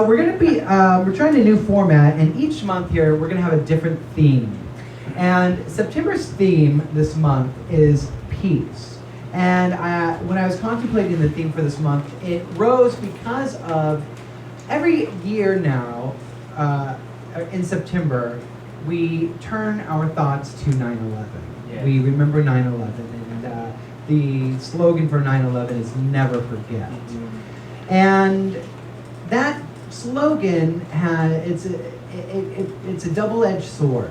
We're trying a new format, and each month here we're going to have a different theme. And September's theme this month is peace. And when I was contemplating the theme for this month, it rose because of every year now, in September, we turn our thoughts to 9/11. Yeah. We remember 9/11, and the slogan for 9/11 is never forget. Mm-hmm. And that slogan it's a double-edged sword,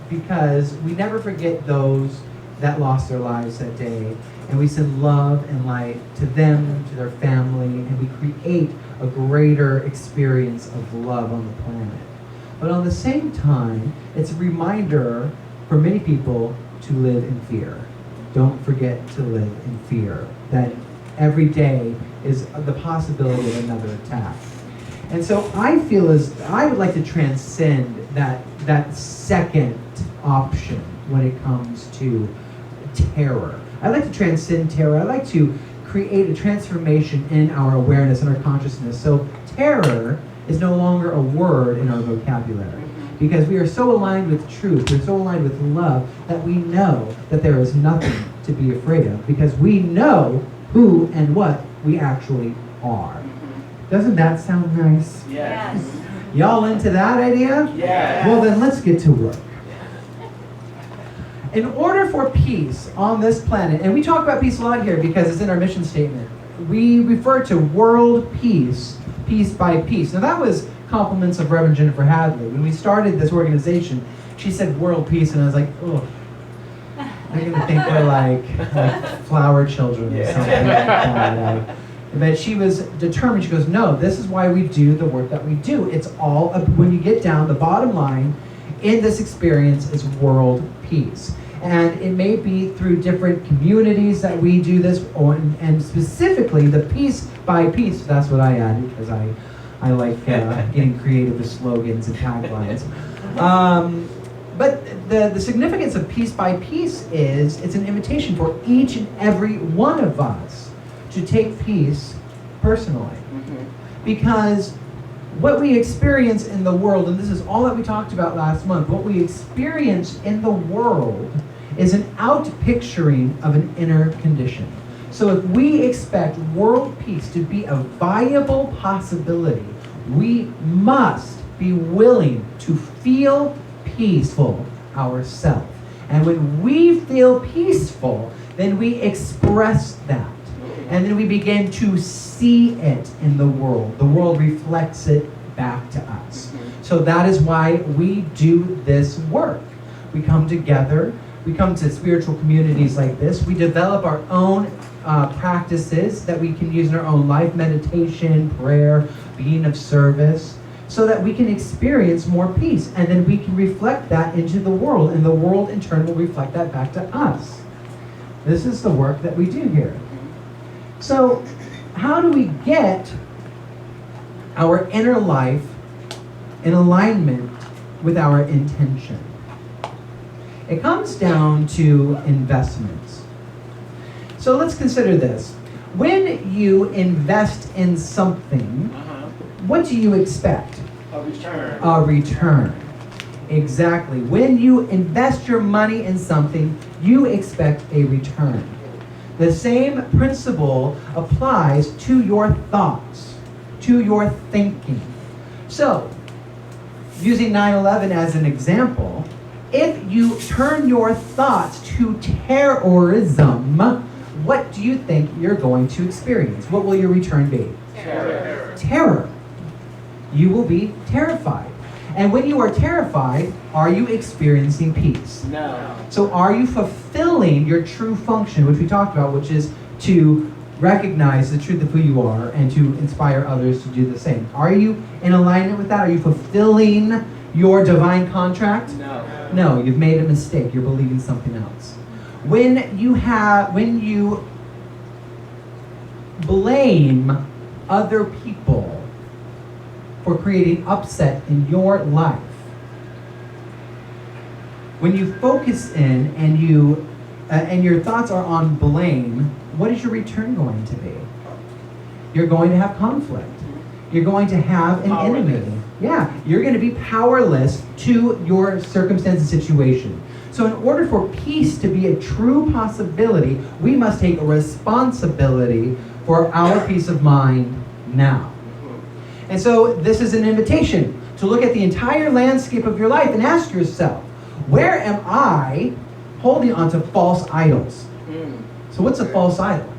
because we never forget those that lost their lives that day, and we send love and light to them, to their family, and we create a greater experience of love on the planet. But on the same time, it's a reminder for many people to live in fear. Don't forget to live in fear, that every day is the possibility of another attack. And so I feel as I would like to transcend that second option when it comes to terror. I like to transcend terror. I like to create a transformation in our awareness and our consciousness. So terror is no longer a word in our vocabulary, because we are so aligned with truth, we're so aligned with love, that we know that there is nothing to be afraid of, because we know who and what we actually are. Doesn't that sound nice? Yes. Y'all into that idea? Yes. Well, then let's get to work. In order for peace on this planet, and we talk about peace a lot here because it's in our mission statement, we refer to world peace, piece by piece. Now that was compliments of Reverend Jennifer Hadley. When we started this organization, she said world peace, and I was like, oh, they're going to think we're like flower children or something like that. But she was determined. She goes, no, this is why we do the work that we do. It's all, when you get down, the bottom line in this experience is world peace. And it may be through different communities that we do this, and specifically the piece by piece, that's what I added, because I like getting creative with slogans and taglines. But the significance of piece by piece is it's an invitation for each and every one of us to take peace personally. Mm-hmm. Because what we experience in the world, and this is all that we talked about last month, what we experience in the world is an out-picturing of an inner condition. So if we expect world peace to be a viable possibility, we must be willing to feel peaceful ourselves. And when we feel peaceful, then we express that. And then we begin to see it in the world. The world reflects it back to us. So that is why we do this work. We come together. We come to spiritual communities like this. We develop our own practices that we can use in our own life, meditation, prayer, being of service, so that we can experience more peace. And then we can reflect that into the world, and the world in turn will reflect that back to us. This is the work that we do here. So how do we get our inner life in alignment with our intention? It comes down to investments. So let's consider this. When you invest in something, what do you expect? A return. A return. Exactly. When you invest your money in something, you expect a return. The same principle applies to your thoughts, to your thinking. So, using 9/11 as an example, if you turn your thoughts to terrorism, what do you think you're going to experience? What will your return be? Terror. Terror. You will be terrified. And when you are terrified, are you experiencing peace? No. So are you fulfilling your true function, which we talked about, which is to recognize the truth of who you are and to inspire others to do the same? Are you in alignment with that? Are you fulfilling your divine contract? No. No, you've made a mistake. You're believing something else. When you blame other people for creating upset in your life, when you focus in and your thoughts are on blame, what is your return going to be? You're going to have conflict. You're going to have an enemy. Yeah, you're going to be powerless to your circumstance and situation. So in order for peace to be a true possibility, we must take a responsibility for our peace of mind now. And so this is an invitation to look at the entire landscape of your life and ask yourself, where am I holding onto false idols? So what's a false idol?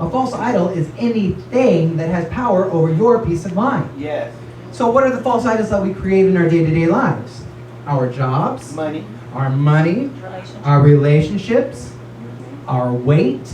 A false idol is anything that has power over your peace of mind. Yes. So what are the false idols that we create in our day-to-day lives? Our jobs, Money. our money, our relationships, our weight,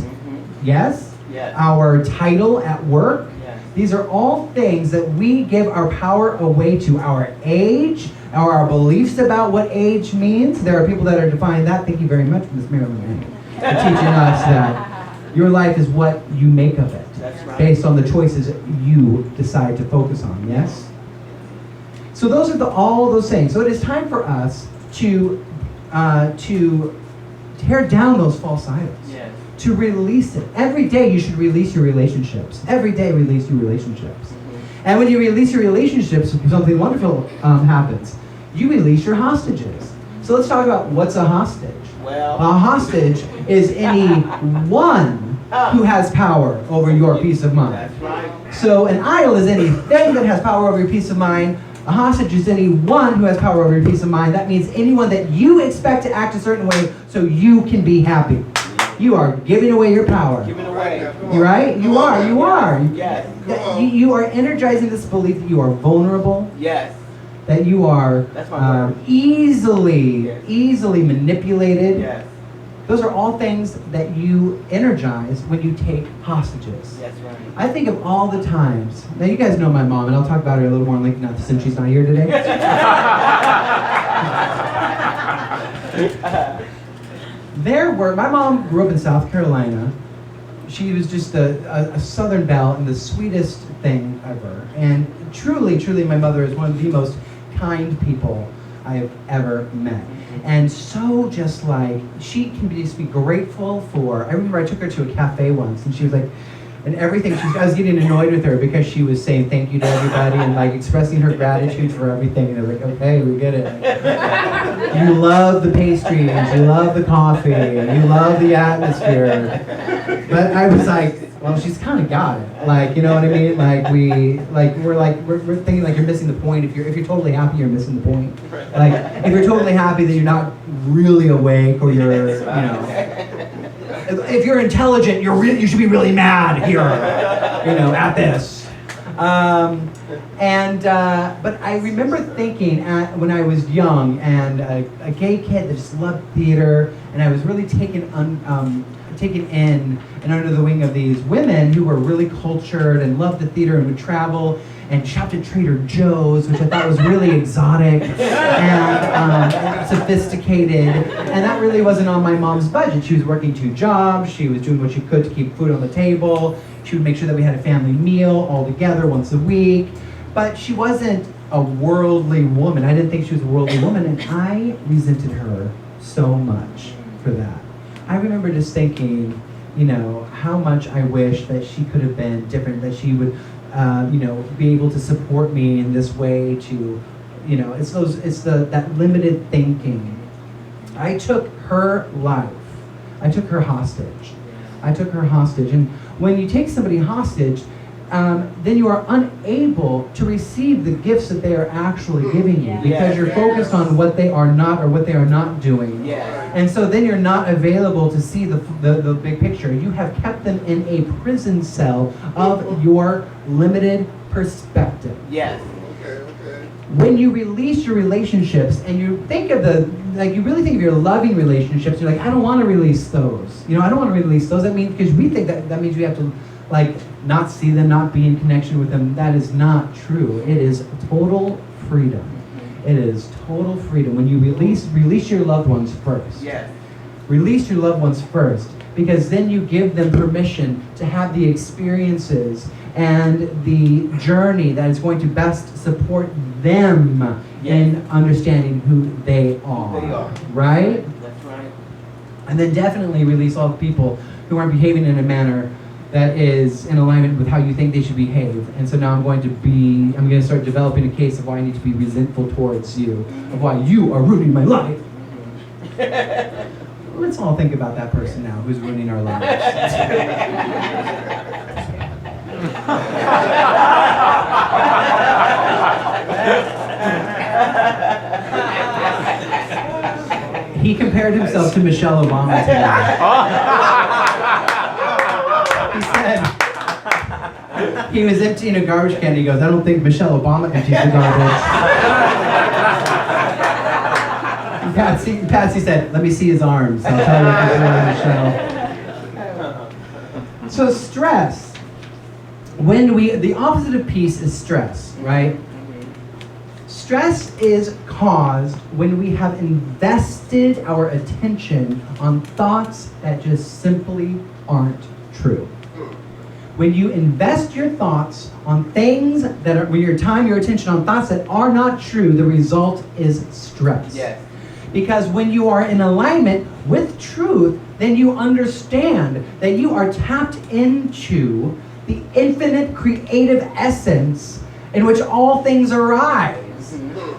yes? Yes. Our title at work. Yes. These are all things that we give our power away to. Our age, our beliefs about what age means. There are people that are defining that. Thank you very much, Ms. Marilyn Manning, for teaching us that your life is what you make of it. That's right. Based on the choices you decide to focus on, yes? So those are all those things. So it is time for us to tear down those false idols. Yes. To release it. Every day you should release your relationships. Every day release your relationships. And when you release your relationships, something wonderful happens. You release your hostages. So let's talk about what's a hostage. Well. A hostage is anyone who has power over your peace of mind. That's right. So an idol is anything that has power over your peace of mind. A hostage is anyone who has power over your peace of mind. That means anyone that you expect to act a certain way so you can be happy. You are giving away your power. Give it away. You right? You are. Yes. You are energizing this belief that you are vulnerable, Yes. that you are That's my word. easily manipulated. Yes. Those are all things that you energize when you take hostages. That's right. I think of all the times. Now you guys know my mom, and I'll talk about her a little more in length now since she's not here today. My mom grew up in South Carolina. She was just a Southern belle and the sweetest thing ever. And truly, my mother is one of the most kind people I have ever met. And so just like, she can just be grateful for, I remember I took her to a cafe once and she was like, and everything, I was getting annoyed with her because she was saying thank you to everybody and like expressing her gratitude for everything. And they're like, okay, we get it. You love the pastries, you love the coffee, you love the atmosphere. But I was like, well, she's kind of got it. Like, you know what I mean? We're thinking like you're missing the point. If you're totally happy, you're missing the point. Like, if you're totally happy, then you're not really awake, or you're, you know. If you're intelligent, you should be really mad here, you know, at this. But I remember thinking when I was young and a gay kid that just loved theater, and I was really taken in and under the wing of these women who were really cultured and loved the theater and would travel and shopped at Trader Joe's, which I thought was really exotic and sophisticated. And that really wasn't on my mom's budget. She was working 2 jobs. She was doing what she could to keep food on the table. She would make sure that we had a family meal all together once a week. But she wasn't a worldly woman. I didn't think she was a worldly woman, and I resented her so much for that. I remember just thinking, you know, how much I wish that she could have been different, that she would, you know, be able to support me in this way to, you know, that limited thinking. I took her life. I took her hostage. And when you take somebody hostage, then you are unable to receive the gifts that they are actually giving you because you're focused on what they are not or what they are not doing. Yes. And so then you're not available to see the big picture. You have kept them in a prison cell of your limited perspective. Yes. When you release your relationships and you think of you really think of your loving relationships, you're like, I don't want to release those. You know, I don't want to release those. That means, because we think that means we have to, like, not see them, not be in connection with them. That is not true. It is total freedom. It is total freedom. When you release your loved ones first. Yes. Release your loved ones first, because then you give them permission to have the experiences and the journey that is going to best support them in understanding who they are. Right? That's right. And then definitely release all the people who aren't behaving in a manner that is in alignment with how you think they should behave. And so now I'm going to start developing a case of why I need to be resentful towards you, of why you are ruining my life. Let's all think about that person now who's ruining our lives. He compared himself to Michelle Obama today. He said, he was emptying a garbage can and he goes, I don't think Michelle Obama empties the garbage. And Patsy said, let me see his arms. I'll tell you if it's really Michelle. So stress, the opposite of peace is stress, right? Stress is caused when we have invested our attention on thoughts that just simply aren't true. When you invest your thoughts on things that are, your time, your attention on thoughts that are not true, the result is stress. Yes. Because when you are in alignment with truth, then you understand that you are tapped into the infinite creative essence in which all things arise.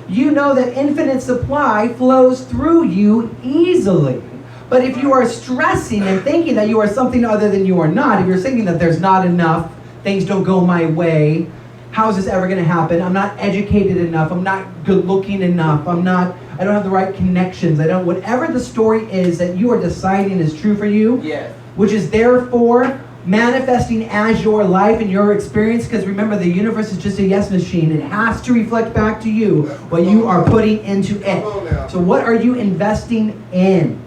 You know that infinite supply flows through you easily. But if you are stressing and thinking that you are something other than you are not, if you're thinking that there's not enough, things don't go my way, how is this ever going to happen? I'm not educated enough, I'm not good looking enough, I don't have the right connections, whatever the story is that you are deciding is true for you, Yes. which is therefore manifesting as your life and your experience, because remember, the universe is just a yes machine. It has to reflect back to you what you are putting into it. So what are you investing in?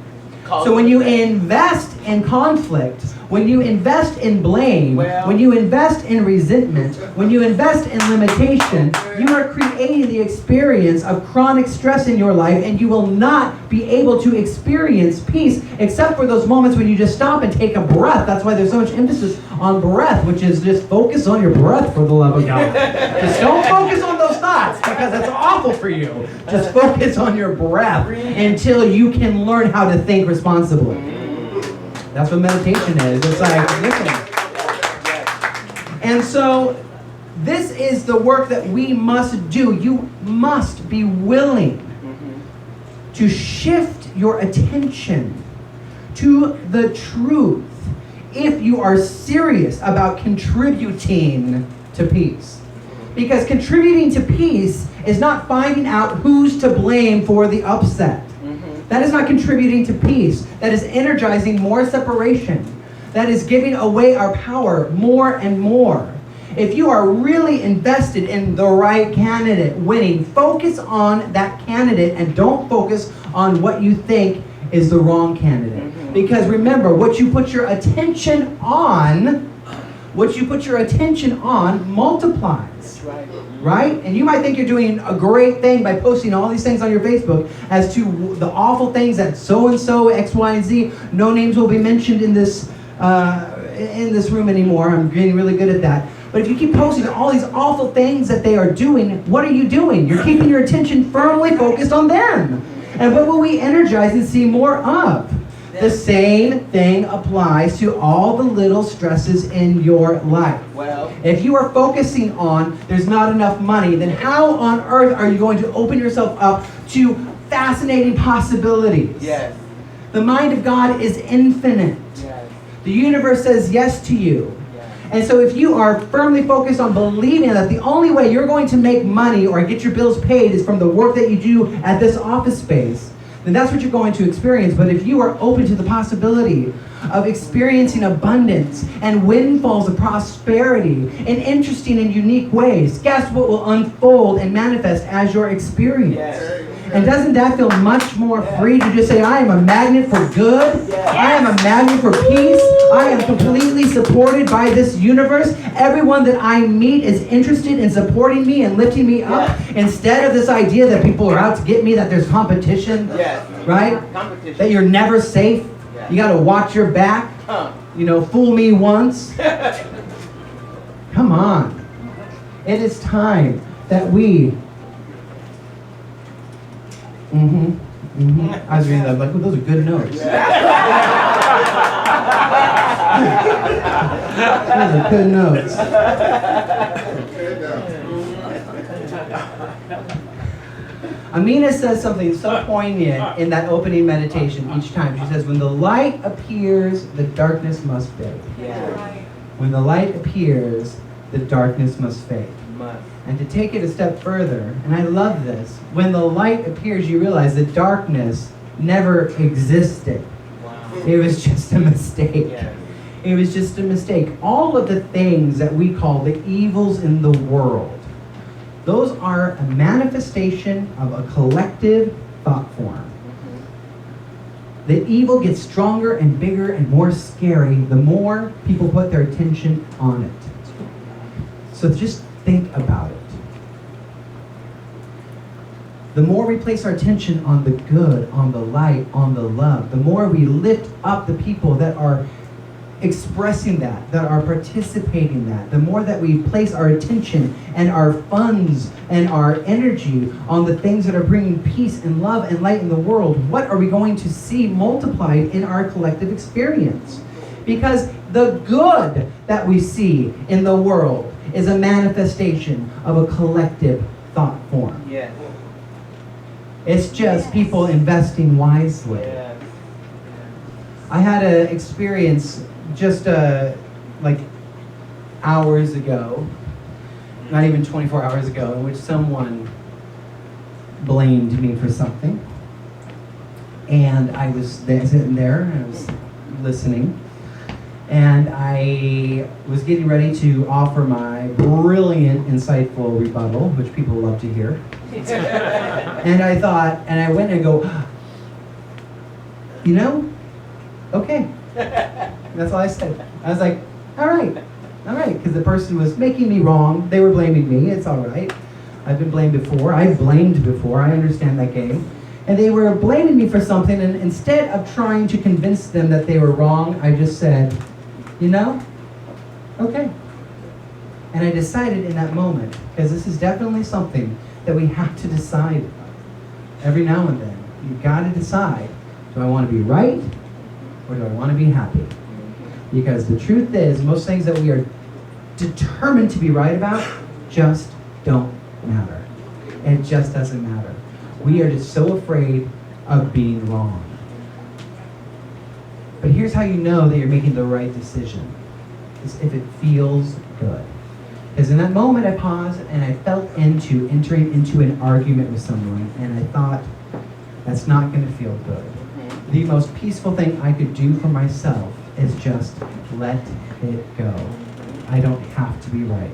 So when you invest in conflict, when you invest in blame, when you invest in resentment, when you invest in limitation, you are creating the experience of chronic stress in your life, and you will not be able to experience peace except for those moments when you just stop and take a breath. That's why there's so much emphasis on breath, which is just focus on your breath, for the love of God. Just don't focus on those thoughts because that's awful for you. Just focus on your breath until you can learn how to think responsibly. That's what meditation is. It's like, listen. And so, this is the work that we must do. You must be willing to shift your attention to the truth if you are serious about contributing to peace. Because contributing to peace is not finding out who's to blame for the upset. That is not contributing to peace. That is energizing more separation. That is giving away our power more and more. If you are really invested in the right candidate winning, focus on that candidate and don't focus on what you think is the wrong candidate. Because remember, what you put your attention on multiplies. That's right. Right? And you might think you're doing a great thing by posting all these things on your Facebook as to the awful things that so-and-so, X, Y, and Z, no names will be mentioned in this room anymore. I'm getting really good at that. But if you keep posting all these awful things that they are doing, what are you doing? You're keeping your attention firmly focused on them. And what will we energize and see more of? The same thing applies to all the little stresses in your life. Well, if you are focusing on there's not enough money, then how on earth are you going to open yourself up to fascinating possibilities? yes. The mind of God is infinite. Yes. The universe says yes to you. Yes. And so if you are firmly focused on believing that the only way you're going to make money or get your bills paid is from the work that you do at this office space, then that's what you're going to experience. But if you are open to the possibility of experiencing abundance and windfalls of prosperity in interesting and unique ways, guess what will unfold and manifest as your experience? Yes. And doesn't that feel much more free to just say, I am a magnet for good, Yes. I am a magnet for peace, I am completely supported by this universe, everyone that I meet is interested in supporting me and lifting me up, instead of this idea that people are out to get me, that there's competition, Yes. right? Competition. That you're never safe, Yes. you gotta watch your back, Huh. fool me once. Come on. It is time that we I was reading that, like, oh, those are good notes. Those are good notes. Amina says something so poignant in that opening meditation each time. She says, when the light appears, the darkness must fade. Yes. When the light appears, the darkness must fade. Must. And to take it a step further, and I love this, when the light appears, you realize that darkness never existed. Wow. It was just a mistake. Yes. It was just a mistake. All of the things that we call the evils in the world, those are a manifestation of a collective thought form. The evil gets stronger and bigger and more scary the more people put their attention on it. So just think about it. The more we place our attention on the good, on the light, on the love, the more we lift up the people that are expressing that are participating in that, the more that we place our attention and our funds and our energy on the things that are bringing peace and love and light in the world, what are we going to see multiplied in our collective experience? Because the good that we see in the world is a manifestation of a collective thought form. Yes. It's just people investing wisely. Yes. I had an experience just like hours ago, not even 24 hours ago, in which someone blamed me for something. And I was sitting there, and I was listening, and I was getting ready to offer my brilliant, insightful rebuttal, which people love to hear. And I thought, and I went and go, you know, okay. That's all I said. I was like, all right, because the person was making me wrong. They were blaming me. It's all right. I've been blamed before. I've blamed before. I understand that game. And they were blaming me for something, and instead of trying to convince them that they were wrong, I just said, you know, okay. And I decided in that moment, because this is definitely something that we have to decide every now and then. You've got to decide, do I want to be right or do I want to be happy? Because the truth is, most things that we are determined to be right about just don't matter. It just doesn't matter. We are just so afraid of being wrong. But here's how you know that you're making the right decision, is if it feels good. Because in that moment I paused and I felt into entering into an argument with someone, and I thought, that's not going to feel good. The most peaceful thing I could do for myself is just let it go. I don't have to be right.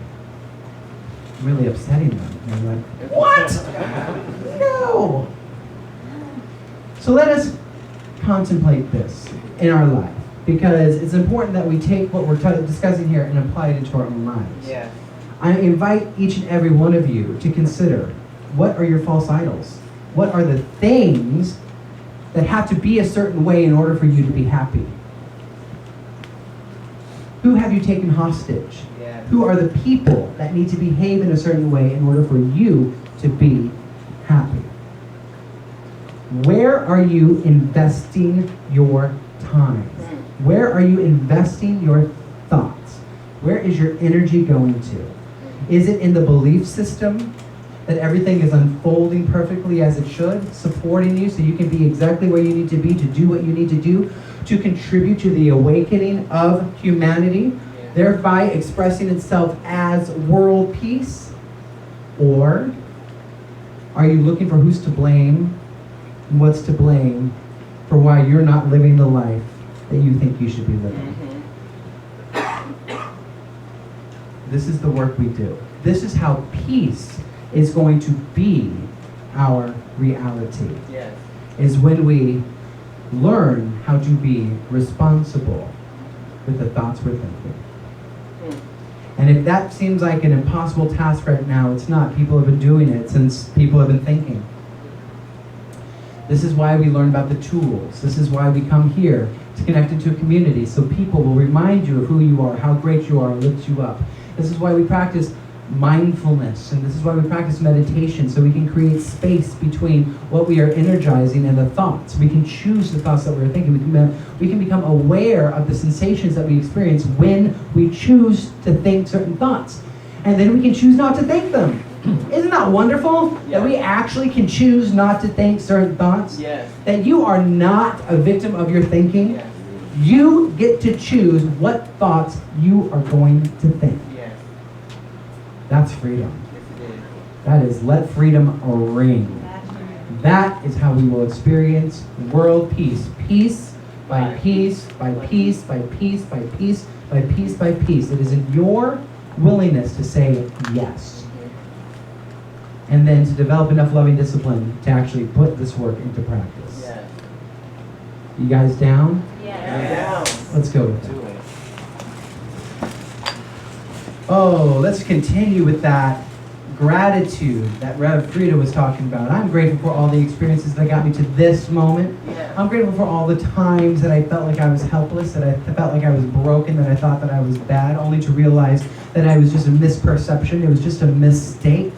I'm really upsetting them. And they're like, what? No! So let us contemplate this in our life, because it's important that we take what we're discussing here and apply it into our own lives. Yeah. I invite each and every one of you to consider, what are your false idols? What are the things that have to be a certain way in order for you to be happy? Who have you taken hostage? Yeah. Who are the people that need to behave in a certain way in order for you to be happy? Where are you investing your time? Where are you investing your thoughts? Where is your energy going to? Is it in the belief system that everything is unfolding perfectly as it should, supporting you so you can be exactly where you need to be, to do what you need to do, to contribute to the awakening of humanity, thereby expressing itself as world peace? Or are you looking for who's to blame, and what's to blame for why you're not living the life that you think you should be living? This is the work we do. This is how peace is going to be our reality. Yes. Is when we learn how to be responsible with the thoughts we're thinking. And if that seems like an impossible task right now, it's not. People have been doing it since people have been thinking. This is why we learn about the tools. This is why we come here to connect into a community, so people will remind you of who you are, how great you are, and lift you up. This is why we practice mindfulness. And this is why we practice meditation, so we can create space between what we are energizing and the thoughts. We can choose the thoughts that we're thinking. We can become aware of the sensations that we experience when we choose to think certain thoughts. And then we can choose not to think them. Isn't that wonderful? Yes. That we actually can choose not to think certain thoughts? Yes. That you are not a victim of your thinking? Yes. You get to choose what thoughts you are going to think. Yes. That's freedom. Yes, it is. That is let freedom ring. That is how we will experience world peace. Peace by piece, by piece, by piece, by piece, by piece, by piece. It is in your willingness to say yes. And then to develop enough loving discipline to actually put this work into practice. Yes. You guys down? Yes. Let's go with that. Do it. Oh, let's continue with that gratitude that Rev Frida was talking about. I'm grateful for all the experiences that got me to this moment. Yes. I'm grateful for all the times that I felt like I was helpless, that I felt like I was broken, that I thought that I was bad, only to realize that I was just a misperception. It was just a mistake,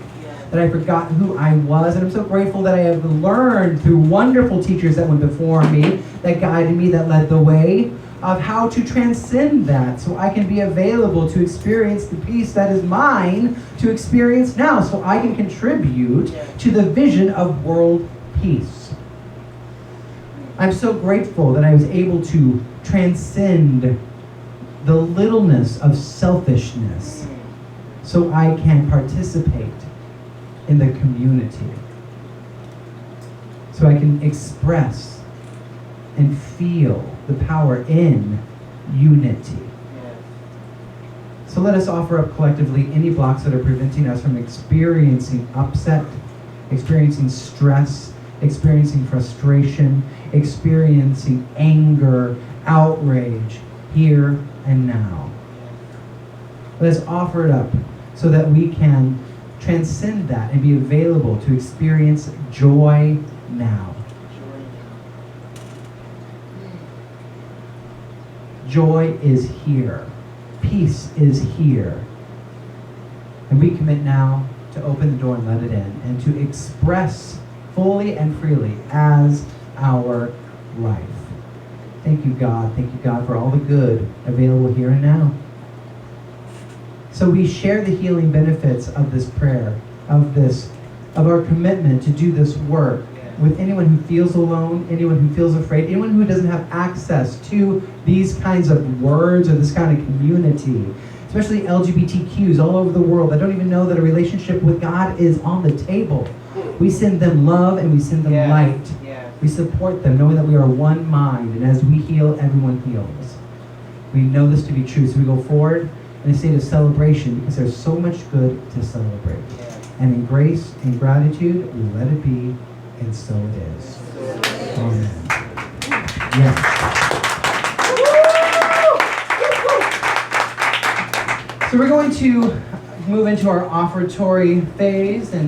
that I forgot who I was. And I'm so grateful that I have learned through wonderful teachers that went before me, that guided me, that led the way, of how to transcend that so I can be available to experience the peace that is mine to experience now, so I can contribute to the vision of world peace. I'm so grateful that I was able to transcend the littleness of selfishness so I can participate in the community. So I can express and feel the power in unity. So let us offer up collectively any blocks that are preventing us from experiencing upset, experiencing stress, experiencing frustration, experiencing anger, outrage, here and now. Let us offer it up so that we can transcend that and be available to experience joy now. Joy is here. Peace is here. And we commit now to open the door and let it in, and to express fully and freely as our life. Thank you, God. Thank you, God, for all the good available here and now. So we share the healing benefits of this prayer, of our commitment to do this work with anyone who feels alone, anyone who feels afraid, anyone who doesn't have access to these kinds of words or this kind of community, especially LGBTQs all over the world that don't even know that a relationship with God is on the table. We send them love and we send them light. We support them, knowing that we are one mind, and as we heal, everyone heals. We know this to be true, so we go forward in a state of celebration because there's so much good to celebrate. And in grace and gratitude, we let it be, and so it is. Amen. Yes. So we're going to move into our offertory phase, and